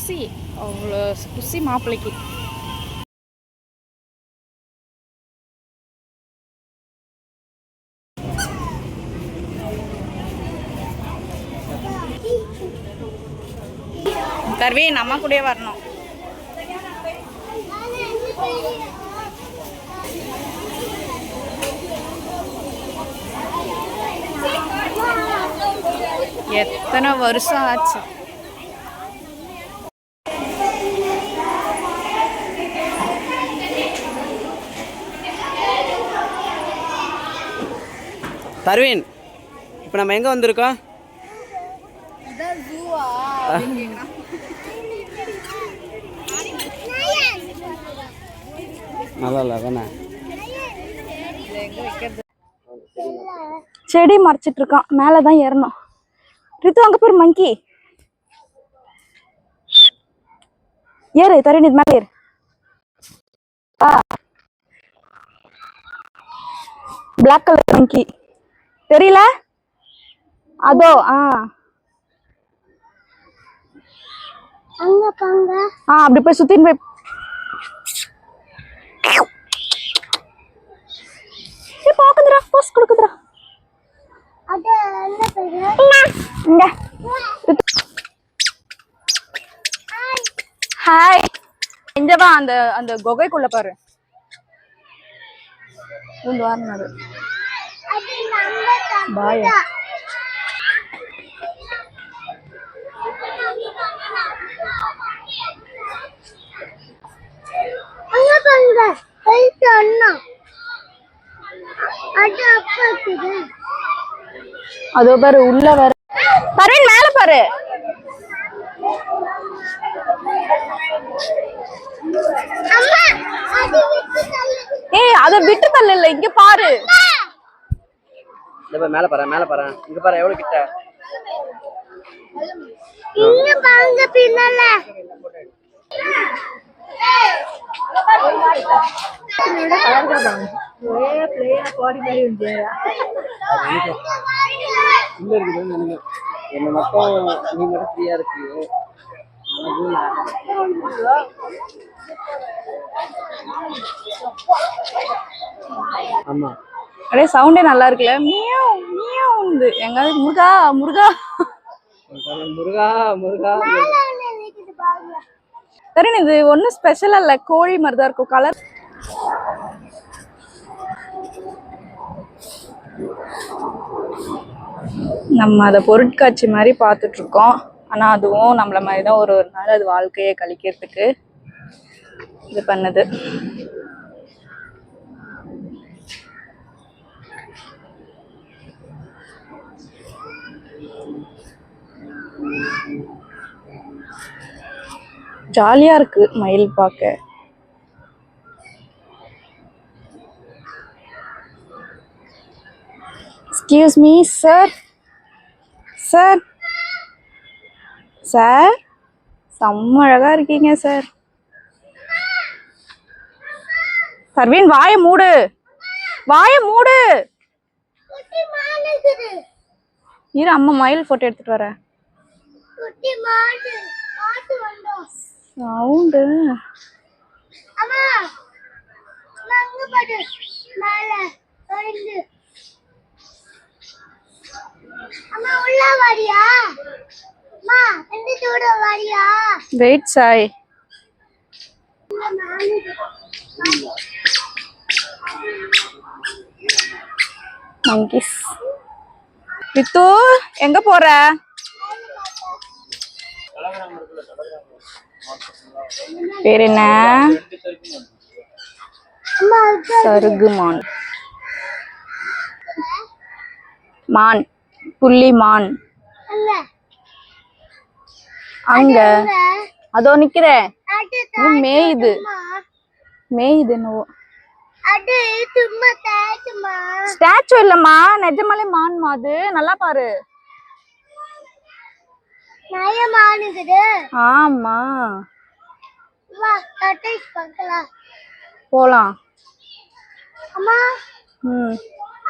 குஷி, அவ்வளோ குஷி மாப்பிள்ளைக்கு. தர்வீன் அம்மா கூடயே வரணும். எத்தனை வருஷம் ஆச்சு. தர்வீன், இப்போ நம்ம எங்கே வந்திருக்கோம்? நல்லா இல்லை தானே. செடி மறைச்சிட்டு இருக்கான், மேலதான் ஏறணும். ரித்து அங்க பேர் மங்கி ஏறு. தருண் இது மேல ஏறு. பிளாக் கலர் மங்கி தெரியல அதோ. அப்படி போய் சுத்தின்னு போய் பாக்குதுடா, போஸ் கொடுக்குதுடா. ஹாய், இங்க வா. அந்த அந்த குகைக்குள்ள பாரு. பாய். அதோ பாரு உள்ள வர. பரவீன் மேல பாரு. ஏய் அத விட்டு தள்ள இல்ல, இங்க பாரு. மேல பாரு, மேல பாரு. இங்க பாரு எவ்வளவு கிட்ட. இங்க பாருங்க பின்னால. ஒரே பிளேயர் பாடி மாதிரி உண்டியா. இல்ல இருக்குது நீங்க என்ன மட்டும் நீ மட்டும் ஃப்ரீயா இருக்கு. ஆமா, அப்படியே சவுண்டே நல்லா இருக்குல்ல. மியாவ் மியாவ்ந்து எங்காவது முருகா முருகா முருகா முருகா. தருண் இது ஒன்றும் ஸ்பெஷலா இல்லை, கோழி மாதிரி தான் இருக்கும் கலர். நம்ம அதை பொருட்காட்சி மாதிரி பார்த்துட்டு இருக்கோம். ஆனா அதுவும் நம்மள மாதிரி தான் ஒரு நாள் அது வாழ்க்கையை கழிக்கிறதுக்கு இது பண்ணுது. ஜாலியா இருக்கு மயில் பார்க்க. Excuse me sir. Sir sir செம்ம அழகா இருக்கீங்க சார். சர்வீன் வாயை மூடு, வாயை மூடு. இரு அம்மா மயில் போட்டோ எடுத்துட்டு வரேன். சவுண்டு வெயிட் சாய். மங்கிஸ். ரித்து எங்க போற? பேர் என்ன? சருகுமான். மான், புள்ளி மான். அங்க அதோ நிக்கிறேன். மேயுது மேயுது என்னவோ. ஸ்டாச்சு இல்லம்மா, நிஜமாலே மான் அது. நல்லா பாரு. ஆமா போலாம்.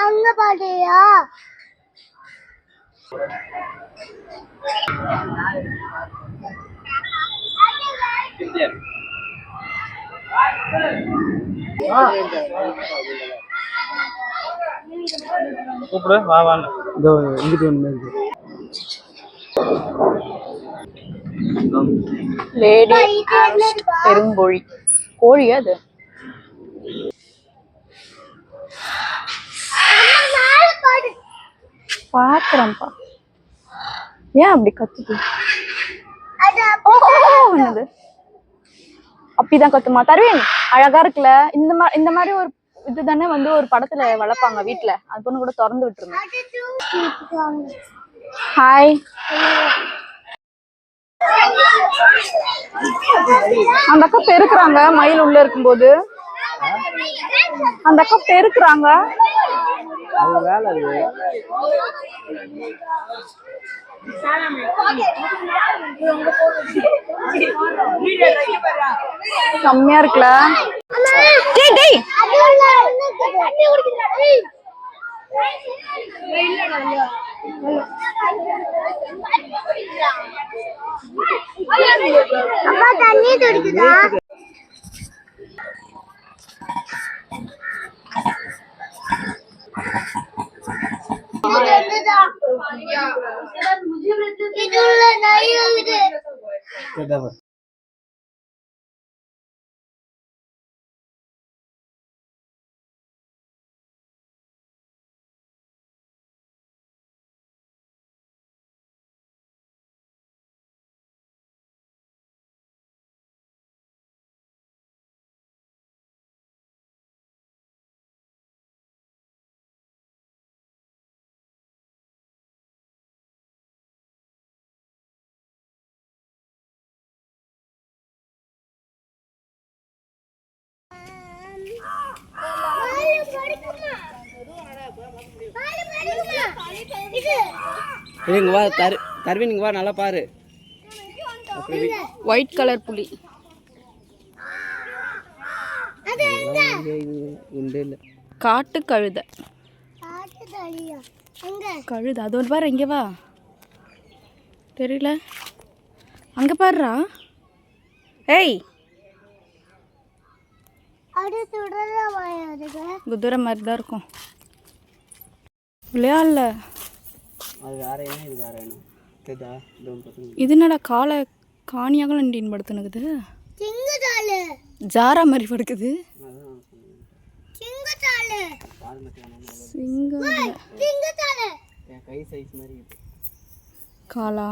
அங்க பாட்டியா? கூப்பிடு வா வாங்க. இதோ இங்கிட்டு ஒன்று இருக்கு. லேடி ஆம்ஸ்ட் பெருங்கோழி. கோழியா அது? பாக்குறேன்ப்பா. ஏன் அப்படி கத்துது? என்னது அப்படிதான் கத்துமா? தருவேன். அழகா இருக்குல்ல. இந்த மாதிரி ஒரு இதுதானே வந்து ஒரு படத்துல வளர்ப்பாங்க வீட்டுல. அது பொண்ணு கூட திறந்து விட்டுருங்க. ஹாய். அந்த அக்கா பெருக்குறாங்க மயில் உள்ள இருக்கும்போது. அந்த அக்கா பெருக்குறாங்க. வேலை செம்மையா இருக்குல்ல. அம்மா தண்ணி துடிக்குதா? இதுல நிறைய இருக்குது. இங்க வா தர்வின், இங்க வா நல்லா பாரு. ஒயிட் கலர் புலி. காட்டு கழுதை. கழுதை அது ஒரு பாரு. இங்க வா. தெரியல. அங்க பாருடா. ஏய் குதிரை மாதிரி தான் இருக்கும். விளையாடல. அது வேற என்ன, இது வேற என்ன? இது என்னடா காலை காணியாக நண்டின்னு படுத்துனுக்குது. ஜாரா மாதிரி படுக்குது. கை சைஸ் மாதிரி காலா.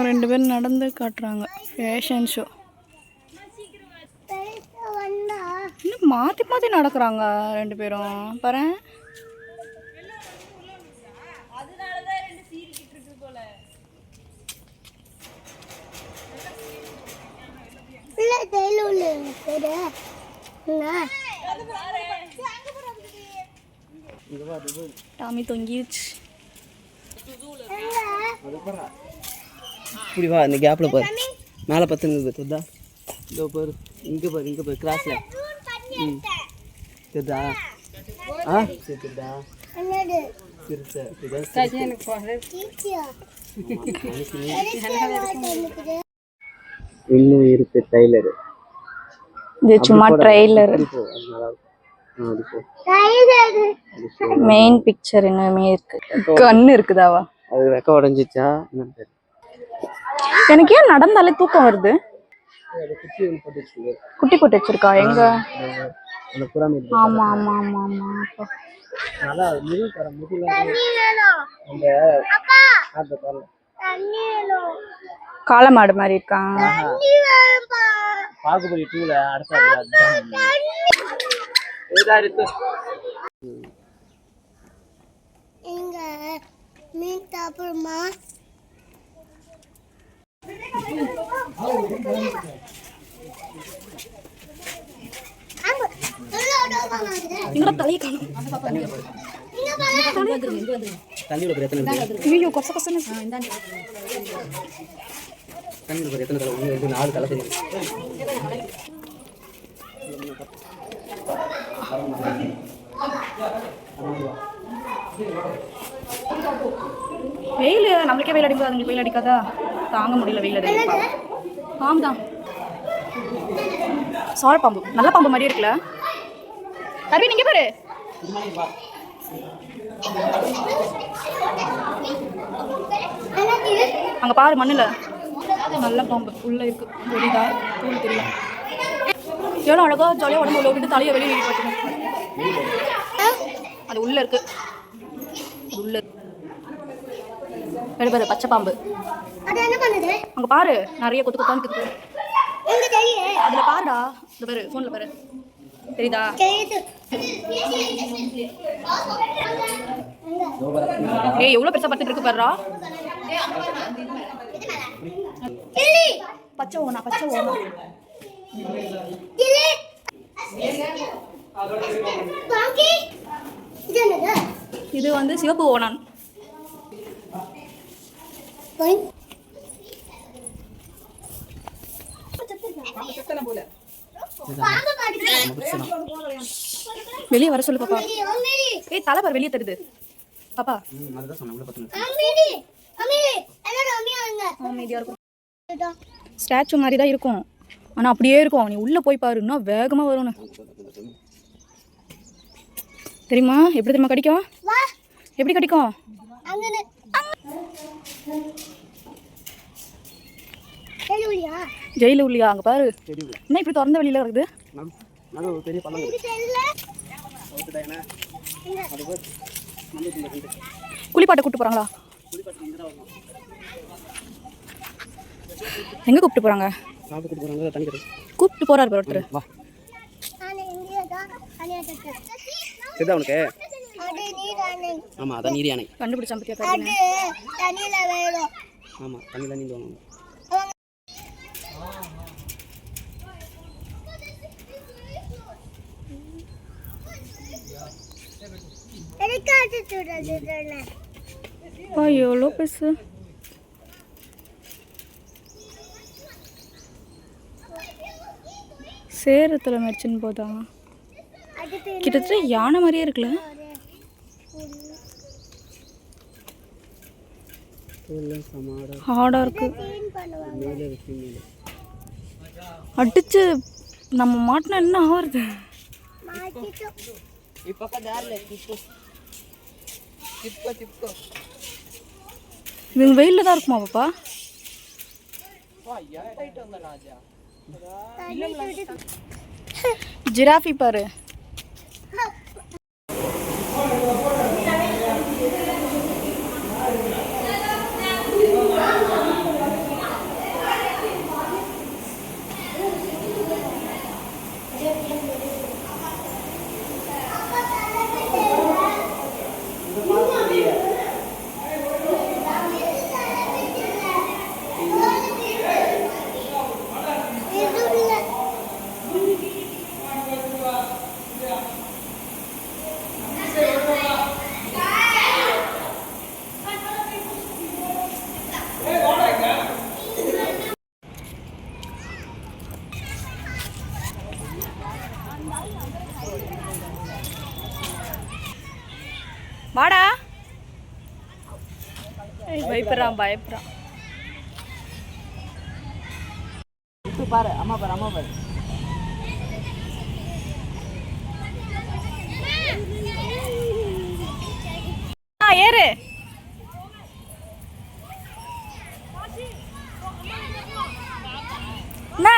ரெண்டு பேரும் நடந்து காட்டுறாங்க. Fashion show. இன்னும் மாற்றி மாற்றி நடக்கிறாங்க ரெண்டு பேரும் பாரு. டாமி தொங்கிடுச்சு. இப்படி வா, இந்த கேப்ல பாரு. மேலே பத்துங்க தெரியுதா? இதோ பாரு, இங்கே பாரு கிராஸ்ல. தெரியுதா? தெரியுதா? இன்னும் இருக்கு ட்ரைலர். இது சும்மா ட்ரைலர். மெயின் பிக்சர் இன்னுமே இருக்கு. கண்ணு இருக்குதாவா? அது ரெக்க உடைஞ்சிச்சா? எனக்கு ஏன் நடந்தாலே தூக்கம் வருது? குட்டி போட்டு வச்சிருக்கா எங்க? ஆமா ஆமா ஆமா ஆமா. காளமாடு மாதிரி இருக்கான். பாகுபலி 2ல அடுத்த இங்க மீன் சாப்பிடுமா? தண்ணியோட பேர் எத்தனை? ஐயோ கொச கொசன்னு. தண்ணியோட பேர் எத்தனை தலை? 1 2 4 தலை தெரியும். வெயில் நம்மளுக்கே வெயில் அடிக்காது, உங்களுக்கு வெயில் அடிக்காதா? தாங்க முடியல வெயில். அது பாம்பு தான், சோழ பாம்பு. நல்ல பாம்பு மாதிரியே இருக்குல்ல. தருவி நீங்க பாரு. அங்க பாரு மண்ணுல நல்ல பாம்பு உள்ள இருக்கு. தெரியுதா? தெரியல. எவ்வளோ அழகா ஜாலியாக உடம்பு உள்ள விட்டு தலையை வெளியே பார்த்துக்கணும். அது உள்ள இருக்கு. உள்ள பாரு பச்சை பாம்பு. அங்க பாரு நிறைய கொத்து கொத்தான் இருக்குது. அதுல பாருடா, இந்த பாரு போன்ல பாரு. தெரியுதா? ஏய் எவ்வளவு பெருசா பத்துட்டு இருக்கு பாருடா. பச்சை ஓனா, பச்சை ஓனா. இது வந்து சிவப்பு ஓனான். வெளியே வர சொல்லு பாப்பா. ஏய் தலை பாரு வெளியே தருது பாப்பா. ஸ்டாச்சு மாதிரி தான் இருக்கும், ஆனா அப்படியே இருக்கும். நீ உள்ள போய் பாரு, இன்னும் வேகமா வரும்னு தெரியுமா? எப்படி தெரியுமா கடிக்கும்? எப்படி கடிக்கும்? ஜெயில உள்ளியா? அங்க பாரு என்ன இப்படி திறந்த வெளியில இருக்குது. குளிப்பாட்ட கூப்பிட்டு போறாங்களா? எங்க கூப்பிட்டு போறாங்க? கூப்பிட்டு போறாரு ஒருத்தர். உனக்கு ஆமா அதான் நீர் யானை கண்டுபிடிச்சா பத்தியா? ஆமா தண்ணியில நீந்துவாங்க. எவ்வளோ பெருசு. சேரத்துல மரிச்சுன்னு போதா? கிட்டத்தட்ட யானை மாதிரியே இருக்குல்ல. ஹார்டா இருக்கு. அடிச்சு நம்ம மாட்டினா என்ன ஆகுறது? இவங்க வெயில்ல தான் இருக்குமா பாப்பா? ஜிராஃபி பாரு. வாடா. பயப்படுறான் பயப்படுறான். பாரு அம்மா பாரு அம்மா பாரு. ஏறு. என்ன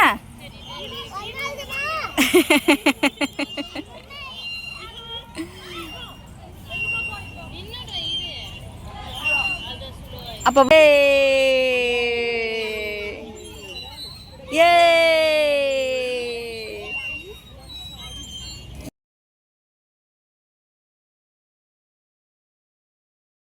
அப்ப